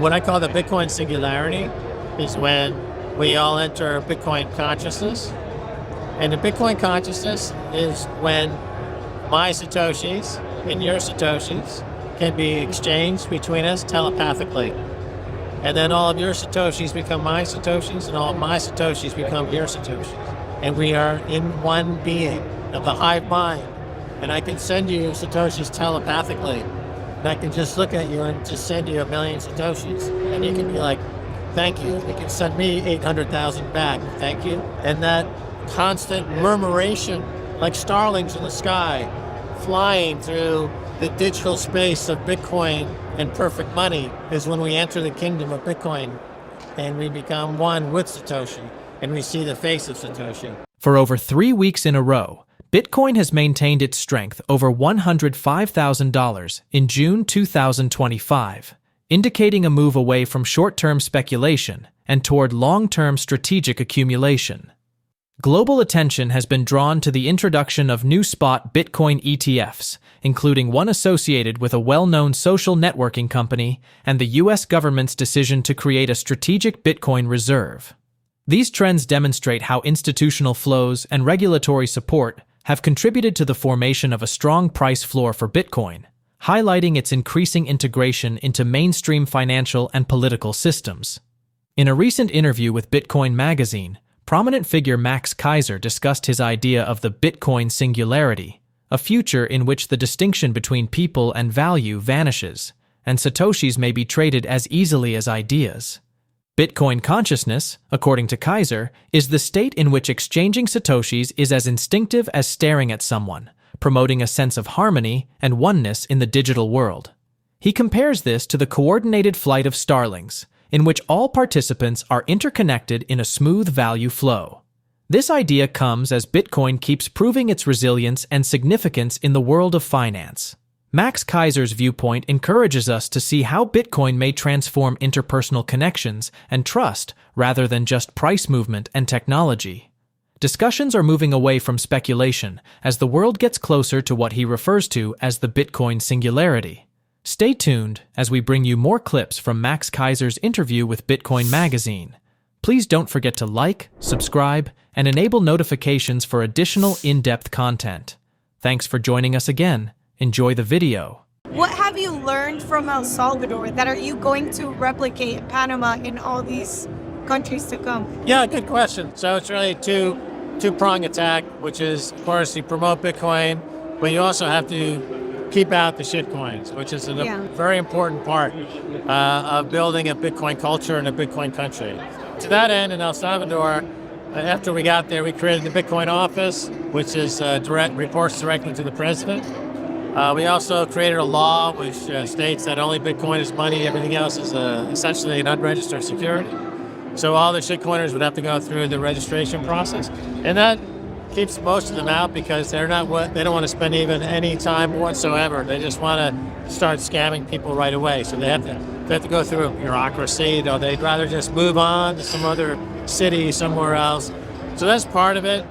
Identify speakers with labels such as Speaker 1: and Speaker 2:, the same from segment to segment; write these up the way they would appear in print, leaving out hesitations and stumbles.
Speaker 1: What I call the Bitcoin singularity is when we all enter Bitcoin consciousness. And the Bitcoin consciousness is when my Satoshis and your Satoshis can be exchanged between us telepathically. And then all of your Satoshis become my Satoshis, and all of my Satoshis become your Satoshis. And we are in one being of the hive mind. And I can send you Satoshis telepathically. And I can just look at you and just send you 1,000,000 Satoshis. And you can be like, thank you. You can send me 800,000 back. Thank you. And that constant murmuration, like starlings in the sky, flying through the digital space of Bitcoin and perfect money, is when we enter the kingdom of Bitcoin and we become one with Satoshi and we see the face of Satoshi.
Speaker 2: For over 3 weeks in a row, Bitcoin has maintained its strength over $105,000 in June 2025, indicating a move away from short-term speculation and toward long-term strategic accumulation. Global attention has been drawn to the introduction of new spot Bitcoin ETFs, including one associated with a well-known social networking company and the U.S. government's decision to create a strategic Bitcoin reserve. These trends demonstrate how institutional flows and regulatory support have contributed to the formation of a strong price floor for Bitcoin, highlighting its increasing integration into mainstream financial and political systems. In a recent interview with Bitcoin Magazine, prominent figure Max Keiser discussed his idea of the Bitcoin singularity, a future in which the distinction between people and value vanishes, and Satoshis may be traded as easily as ideas. Bitcoin consciousness, according to Keiser, is the state in which exchanging Satoshis is as instinctive as staring at someone, promoting a sense of harmony and oneness in the digital world. He compares this to the coordinated flight of starlings, in which all participants are interconnected in a smooth value flow. This idea comes as Bitcoin keeps proving its resilience and significance in the world of finance. Max Keiser's viewpoint encourages us to see how Bitcoin may transform interpersonal connections and trust rather than just price movement and technology. Discussions are moving away from speculation as the world gets closer to what he refers to as the Bitcoin singularity. Stay tuned as we bring you more clips from Max Keiser's interview with Bitcoin Magazine. Please don't forget to like, subscribe, and enable notifications for additional in-depth content. Thanks for joining us again. Enjoy the video.
Speaker 3: What have you learned from El Salvador that are you going to replicate in Panama in all these countries to come?
Speaker 1: Yeah, good question. So it's really two-prong attack, which is, of course, you promote Bitcoin, but you also have to keep out the shitcoins, which is a very important part of building a Bitcoin culture and a Bitcoin country. To that end, in El Salvador, after we got there, we created the Bitcoin office, which is reports directly to the president. We also created a law which states that only Bitcoin is money, everything else is essentially an unregistered security. So all the shitcoiners would have to go through the registration process. And that keeps most of them out because they don't want to spend even any time whatsoever. They just want to start scamming people right away. So they have to go through a bureaucracy. They'd rather just move on to some other city somewhere else. So that's part of it.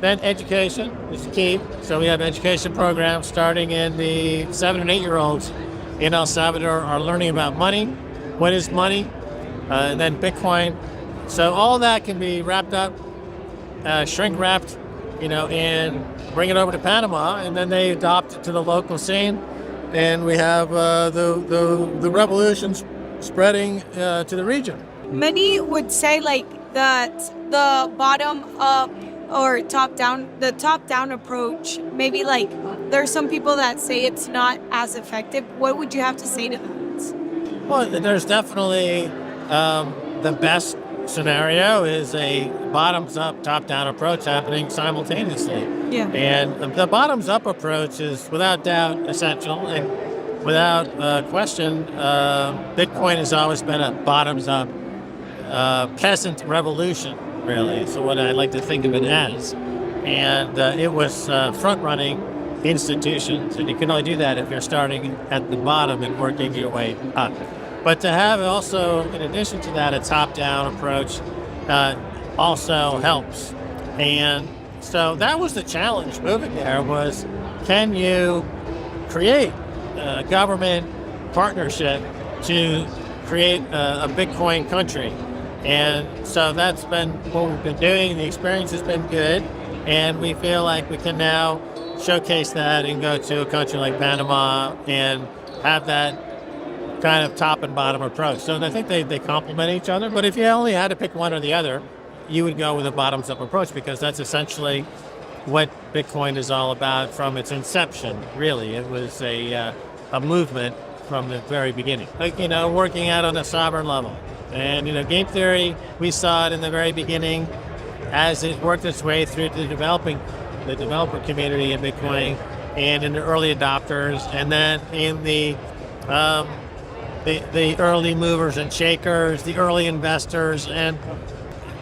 Speaker 1: Then education is key. So we have education programs starting in the 7 and 8-year-olds in El Salvador are learning about money. What is money? And then Bitcoin. So all that can be wrapped up, shrink wrapped, and bring it over to Panama, and then they adopt it to the local scene. And we have the revolutions spreading to the region.
Speaker 3: Many would say that the bottom up or the top-down approach, maybe there's some people that say it's not as effective. What would you have to say to that?
Speaker 1: Well, there's definitely the best scenario is a bottoms-up, top-down approach happening simultaneously.
Speaker 3: Yeah.
Speaker 1: And the bottoms-up approach is without doubt essential, and without question, Bitcoin has always been a bottoms-up peasant revolution. Really, so what I like to think of it as. And it was front-running institutions, and you can only do that if you're starting at the bottom and working your way up. But to have also, in addition to that, a top-down approach also helps. And so that was the challenge moving there was, can you create a government partnership to create a Bitcoin country. And so that's been what we've been doing. The experience has been good, and we feel like we can now showcase that and go to a country like Panama and have that kind of top and bottom approach. So I think they complement each other, but if you only had to pick one or the other, you would go with a bottoms-up approach, because that's essentially what Bitcoin is all about from its inception, really. It was a movement from the very beginning, like, working out on a sovereign level. And, game theory, we saw it in the very beginning as it worked its way through the developer community in Bitcoin and in the early adopters, and then in the early movers and shakers, the early investors. And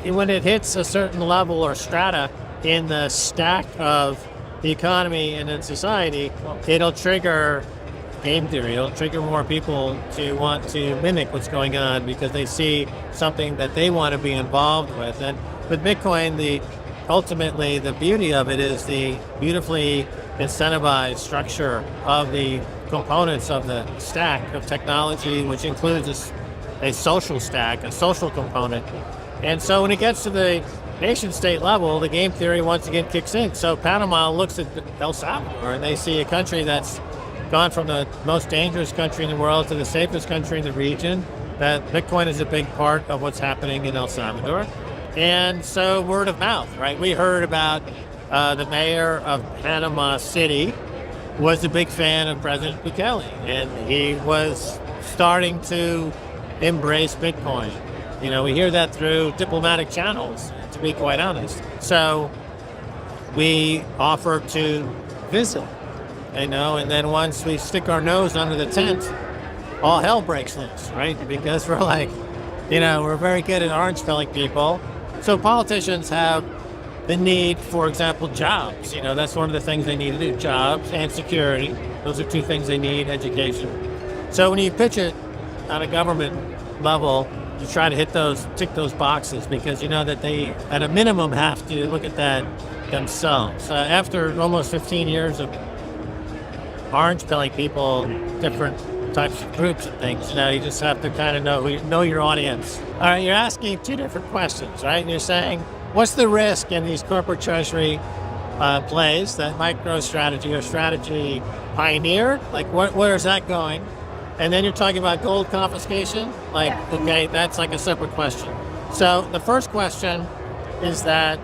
Speaker 1: when it hits a certain level or strata in the stack of the economy and in society, it'll trigger game theory. It'll trigger more people to want to mimic what's going on because they see something that they want to be involved with. And with Bitcoin, ultimately the beauty of it is the beautifully incentivized structure of the components of the stack of technology, which includes a social stack, a social component. And so when it gets to the nation state level, the game theory once again kicks in. So Panama looks at El Salvador and they see a country that's gone from the most dangerous country in the world to the safest country in the region, that Bitcoin is a big part of what's happening in El Salvador. And so word of mouth, right? We heard about the mayor of Panama City was a big fan of President Bukele, and he was starting to embrace Bitcoin. We hear that through diplomatic channels, to be quite honest. So we offer to visit, and then once we stick our nose under the tent, all hell breaks loose, right? Because we're like, we're very good at orange pilling people. So politicians have the need, for example, jobs. That's one of the things they need to do, jobs and security. Those are two things they need, education. So when you pitch it on a government level, you try to tick those boxes, because that they, at a minimum, have to look at that themselves. After almost 15 years of orange pilling people, different types of groups and things, you just have to kind of know your audience. All right, you're asking two different questions, right? And you're saying, what's the risk in these corporate treasury plays that MicroStrategy or Strategy pioneered? Like, where is that going? And then you're talking about gold confiscation? Okay, that's like a separate question. So the first question is that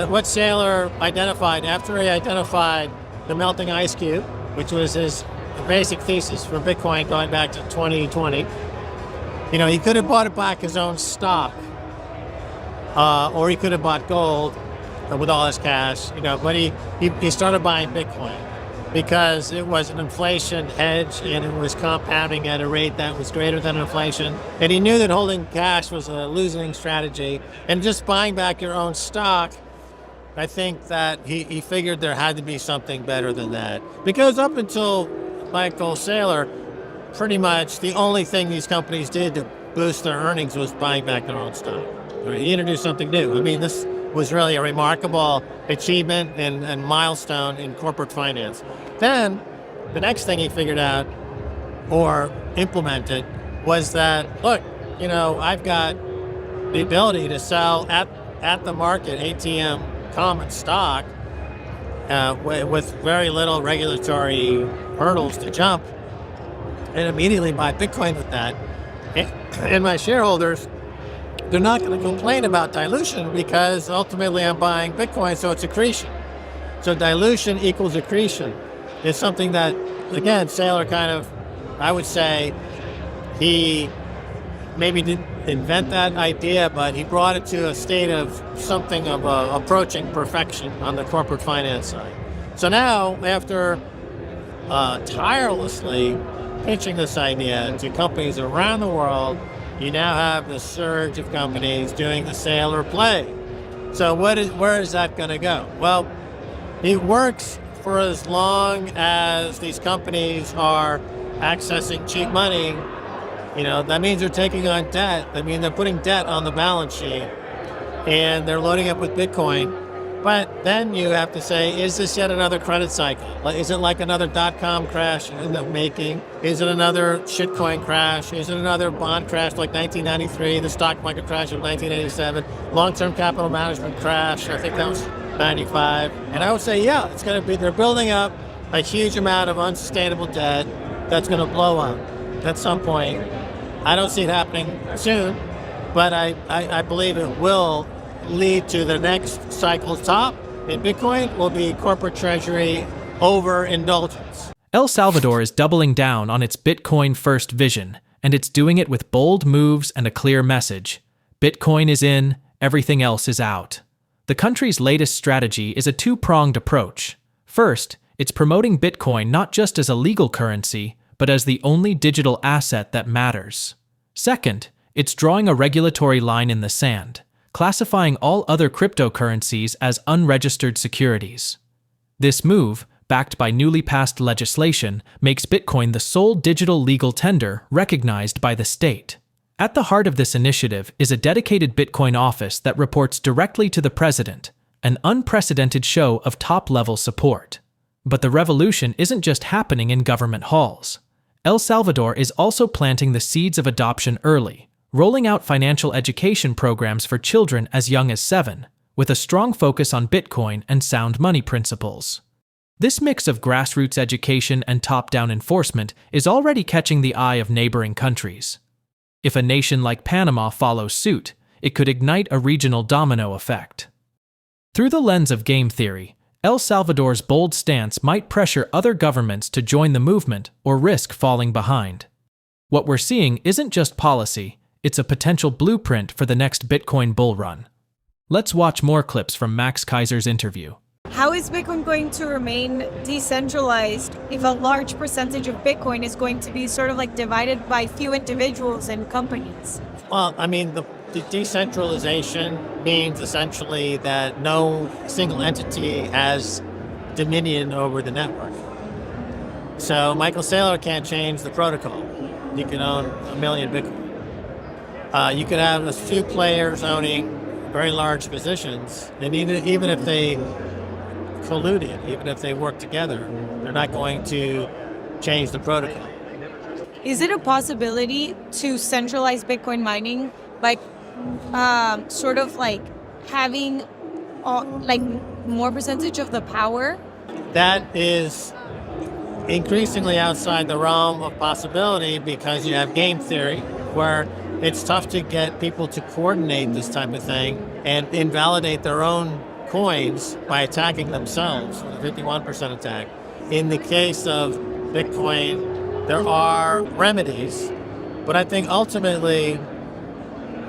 Speaker 1: what Saylor identified after he identified the melting ice cube, which was his basic thesis for Bitcoin going back to 2020, he could have bought it back his own stock, or he could have bought gold with all his cash, but he started buying Bitcoin because it was an inflation hedge and it was compounding at a rate that was greater than inflation. And he knew that holding cash was a losing strategy, and just buying back your own stock, I think that he figured there had to be something better than that. Because up until Michael Saylor, pretty much the only thing these companies did to boost their earnings was buying back their own stock. He introduced something new. This was really a remarkable achievement and milestone in corporate finance. Then, the next thing he figured out or implemented was that, look, I've got the ability to sell at the market ATM common stock with very little regulatory hurdles to jump, and immediately buy Bitcoin with that. And my shareholders, they're not going to complain about dilution, because ultimately I'm buying Bitcoin, so it's accretion. So dilution equals accretion. It's something that, again, Saylor kind of, I would say, he maybe didn't invent that idea, but he brought it to a state of something of approaching perfection on the corporate finance side. So now, after tirelessly pitching this idea to companies around the world, you now have the surge of companies doing the Saylor play. So where is that going to go? Well, it works for as long as these companies are accessing cheap money. That means they're taking on debt. That means they're putting debt on the balance sheet, and they're loading up with Bitcoin. But then you have to say, is this yet another credit cycle? Is it like another dot-com crash in the making? Is it another shitcoin crash? Is it another bond crash like 1993, the stock market crash of 1987, long-term capital management crash, I think that was 95. And I would say, yeah, it's going to be, they're building up a huge amount of unsustainable debt that's going to blow up at some point. I don't see it happening soon, but I believe it will lead to the next cycle's top in Bitcoin will be corporate treasury overindulgence.
Speaker 2: El Salvador is doubling down on its Bitcoin first vision, and it's doing it with bold moves and a clear message. Bitcoin is in, everything else is out. The country's latest strategy is a two-pronged approach. First, it's promoting Bitcoin not just as a legal currency, but as the only digital asset that matters. Second, it's drawing a regulatory line in the sand, classifying all other cryptocurrencies as unregistered securities. This move, backed by newly passed legislation, makes Bitcoin the sole digital legal tender recognized by the state. At the heart of this initiative is a dedicated Bitcoin office that reports directly to the president, an unprecedented show of top-level support. But the revolution isn't just happening in government halls. El Salvador is also planting the seeds of adoption early, rolling out financial education programs for children as young as 7, with a strong focus on Bitcoin and sound money principles. This mix of grassroots education and top-down enforcement is already catching the eye of neighboring countries. If a nation like Panama follows suit, it could ignite a regional domino effect. Through the lens of game theory, El Salvador's bold stance might pressure other governments to join the movement or risk falling behind. What we're seeing isn't just policy, it's a potential blueprint for the next Bitcoin bull run. Let's watch more clips from Max Keiser's interview.
Speaker 3: How is Bitcoin going to remain decentralized if a large percentage of Bitcoin is going to be sort of like divided by few individuals and companies?
Speaker 1: Well, I mean, the decentralization means essentially that no single entity has dominion over the network. So Michael Saylor can't change the protocol. He can own 1 million Bitcoin. You could have a few players owning very large positions, and even if they colluded, even if they work together, they're not going to change the protocol.
Speaker 3: Is it a possibility to centralize Bitcoin mining by sort of like having like more percentage of the power?
Speaker 1: That is increasingly outside the realm of possibility because you have game theory where it's tough to get people to coordinate this type of thing and invalidate their own coins by attacking themselves, a 51% attack. In the case of Bitcoin, there are remedies, but I think ultimately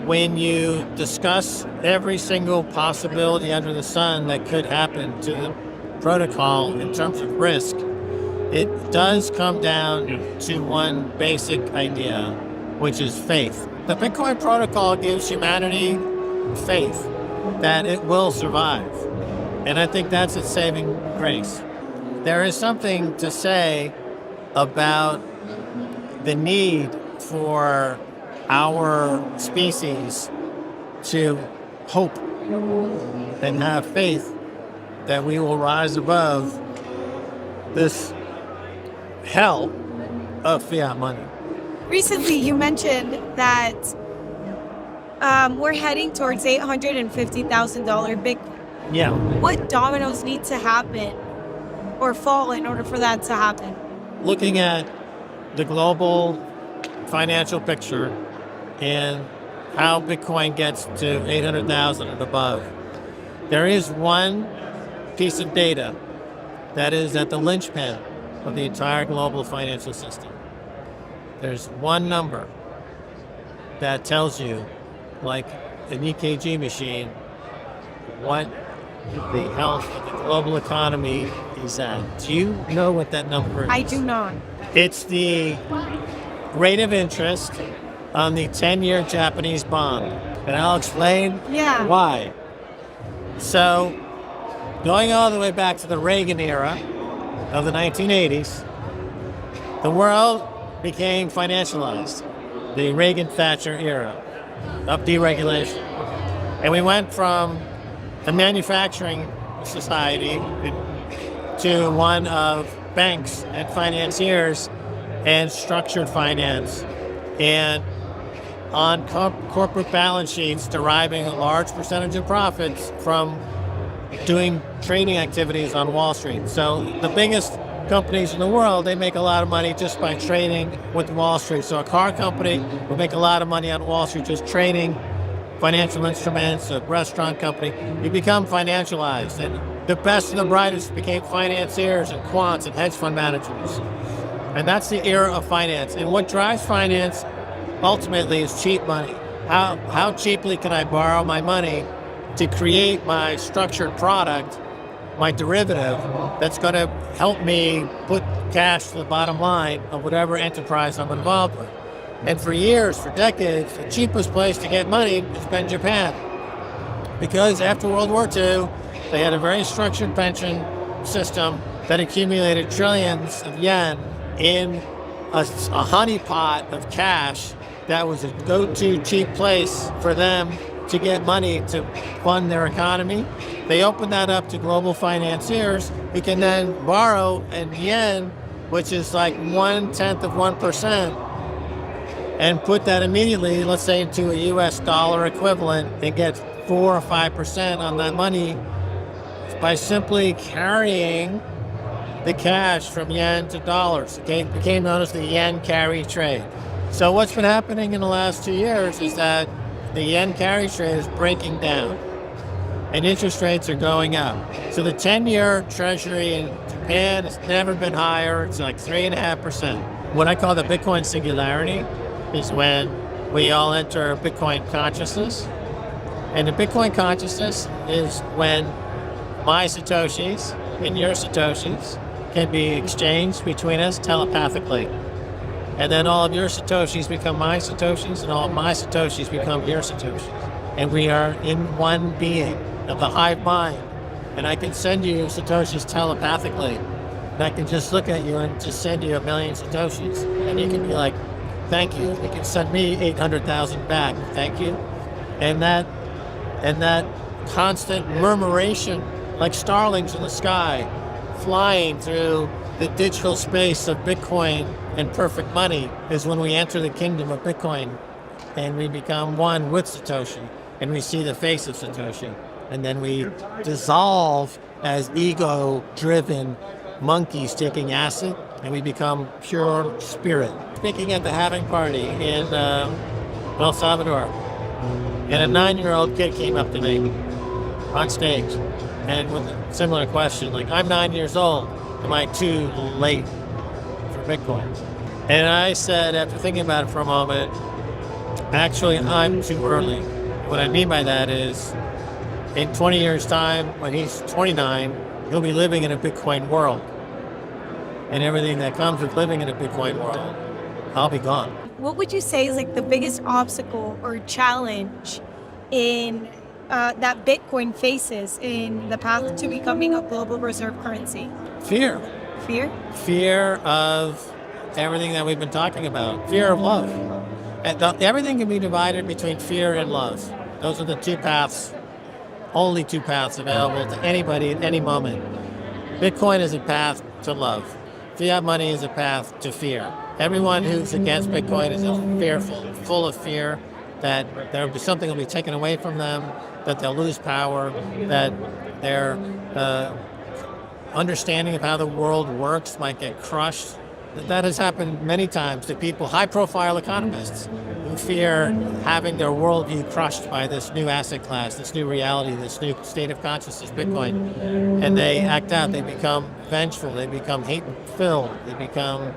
Speaker 1: when you discuss every single possibility under the sun that could happen to the protocol in terms of risk, it does come down to one basic idea, which is faith. The Bitcoin protocol gives humanity faith that it will survive. And I think that's its saving grace. There is something to say about the need for our species to hope and have faith that we will rise above this hell of fiat money.
Speaker 3: Recently, you mentioned that we're heading towards $850,000 Bitcoin.
Speaker 1: Yeah.
Speaker 3: What dominoes need to happen or fall in order for that to happen?
Speaker 1: Looking at the global financial picture and how Bitcoin gets to 800,000 and above, there is one piece of data that is at the linchpin of the entire global financial system. There's one number that tells you, like an EKG machine, what the health of the global economy is at. Do you know what that number is?
Speaker 3: I do not.
Speaker 1: It's the rate of interest on the 10-year Japanese bond. And I'll explain why. So, going all the way back to the Reagan era of the 1980s, the world became financialized. The Reagan-Thatcher era of deregulation. And we went from a manufacturing society to one of banks and financiers and structured finance, and on corporate balance sheets deriving a large percentage of profits from doing trading activities on Wall Street. So the biggest companies in the world, they make a lot of money just by trading with Wall Street. So a car company will make a lot of money on Wall Street just trading financial instruments. A restaurant company, you become financialized. And the best and the brightest became financiers and quants and hedge fund managers. And that's the era of finance. And what drives finance ultimately is cheap money. How cheaply can I borrow my money to create my structured product, my derivative, that's going to help me put cash to the bottom line of whatever enterprise I'm involved with. And for years, for decades, the cheapest place to get money has been Japan. Because after World War II, they had a very structured pension system that accumulated trillions of yen in a honeypot of cash that was a go-to cheap place for them to get money to fund their economy. They opened that up to global financiers who can then borrow in yen, which is like 0.1%, and put that immediately, let's say, into a US dollar equivalent and get 4 or 5% on that money by simply carrying the cash from yen to dollars. It became known as the yen carry trade. So what's been happening in the last 2 years is that the yen carry trade is breaking down and interest rates are going up. So the 10-year treasury in Japan has never been higher. It's like 3.5%. What I call the Bitcoin singularity is when we all enter Bitcoin consciousness. And the Bitcoin consciousness is when my Satoshis and your Satoshis can be exchanged between us telepathically. And then all of your Satoshis become my Satoshis, and all of my Satoshis become your Satoshis. And we are in one being of the hive mind. And I can send you Satoshis telepathically. And I can just look at you and just send you 1 million Satoshis. And you can be like, thank you. You can send me 800,000 back. Thank you. And that constant murmuration, like starlings in the sky, flying through the digital space of Bitcoin and perfect money, is when we enter the kingdom of Bitcoin and we become one with Satoshi and we see the face of Satoshi. And then we dissolve as ego-driven monkeys taking acid, and we become pure spirit. Speaking at the halving party in El Salvador, and a 9-year-old kid came up to me on stage and with a similar question, like, I'm 9 years old, am I too late for Bitcoin? And I said, after thinking about it for a moment, actually, I'm too early. What I mean by that is, in 20 years' time, when he's 29, he'll be living in a Bitcoin world. And everything that comes with living in a Bitcoin world, I'll be gone.
Speaker 3: What would you say is like the biggest obstacle or challenge in that Bitcoin faces in the path to becoming a global reserve currency?
Speaker 1: Fear.
Speaker 3: Fear?
Speaker 1: Fear of everything that we've been talking about. Fear of love. And everything can be divided between fear and love. Those are the two paths, only two paths available to anybody at any moment. Bitcoin is a path to love. Fiat money is a path to fear. Everyone who's against Bitcoin is fearful, full of fear that there will be something that will be taken away from them, that they'll lose power, that their understanding of how the world works might get crushed. That has happened many times to people, high-profile economists, who fear having their worldview crushed by this new asset class, this new reality, this new state of consciousness, Bitcoin. And they act out. They become vengeful. They become hate-filled. They become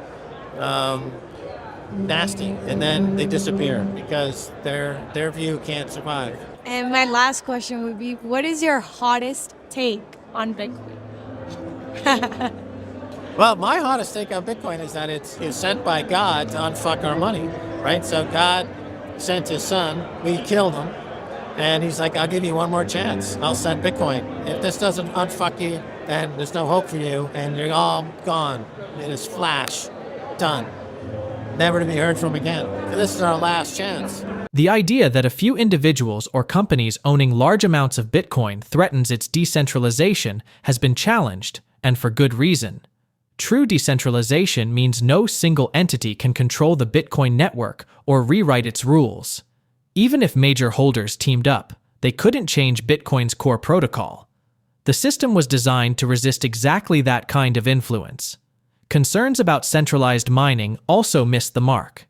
Speaker 1: nasty. And then they disappear because their view can't survive.
Speaker 3: And my last question would be, what is your hottest take on Bitcoin?
Speaker 1: Well, my hottest take on Bitcoin is that it's sent by God to unfuck our money, right? So God sent his son, we killed him, and he's like, I'll give you one more chance. I'll send Bitcoin. If this doesn't unfuck you, then there's no hope for you, and you're all gone. It is flash, done. never to be heard from again. This is our last chance.
Speaker 2: The idea that a few individuals or companies owning large amounts of Bitcoin threatens its decentralization has been challenged, and for good reason. True decentralization means no single entity can control the Bitcoin network or rewrite its rules. Even if major holders teamed up, they couldn't change Bitcoin's core protocol. The system was designed to resist exactly that kind of influence. Concerns about centralized mining also missed the mark.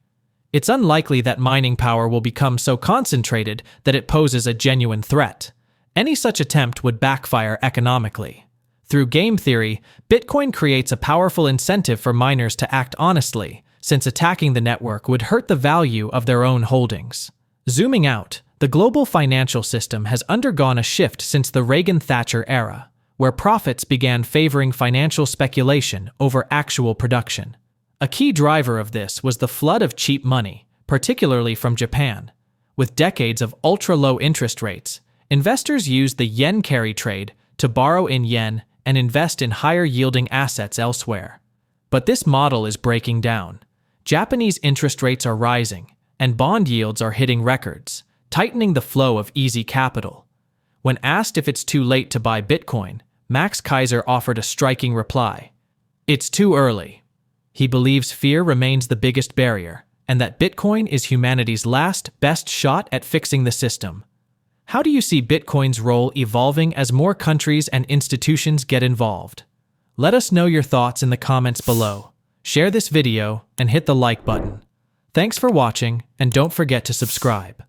Speaker 2: It's unlikely that mining power will become so concentrated that it poses a genuine threat. Any such attempt would backfire economically. Through game theory, Bitcoin creates a powerful incentive for miners to act honestly, since attacking the network would hurt the value of their own holdings. Zooming out, the global financial system has undergone a shift since the Reagan-Thatcher era, where profits began favoring financial speculation over actual production. A key driver of this was the flood of cheap money, particularly from Japan. With decades of ultra-low interest rates, investors used the yen carry trade to borrow in yen and invest in higher-yielding assets elsewhere. But this model is breaking down. Japanese interest rates are rising, and bond yields are hitting records, tightening the flow of easy capital. When asked if it's too late to buy Bitcoin, Max Keiser offered a striking reply. It's too early. He believes fear remains the biggest barrier, and that Bitcoin is humanity's last, best shot at fixing the system. How do you see Bitcoin's role evolving as more countries and institutions get involved? Let us know your thoughts in the comments below. Share this video and hit the like button. Thanks for watching, and don't forget to subscribe.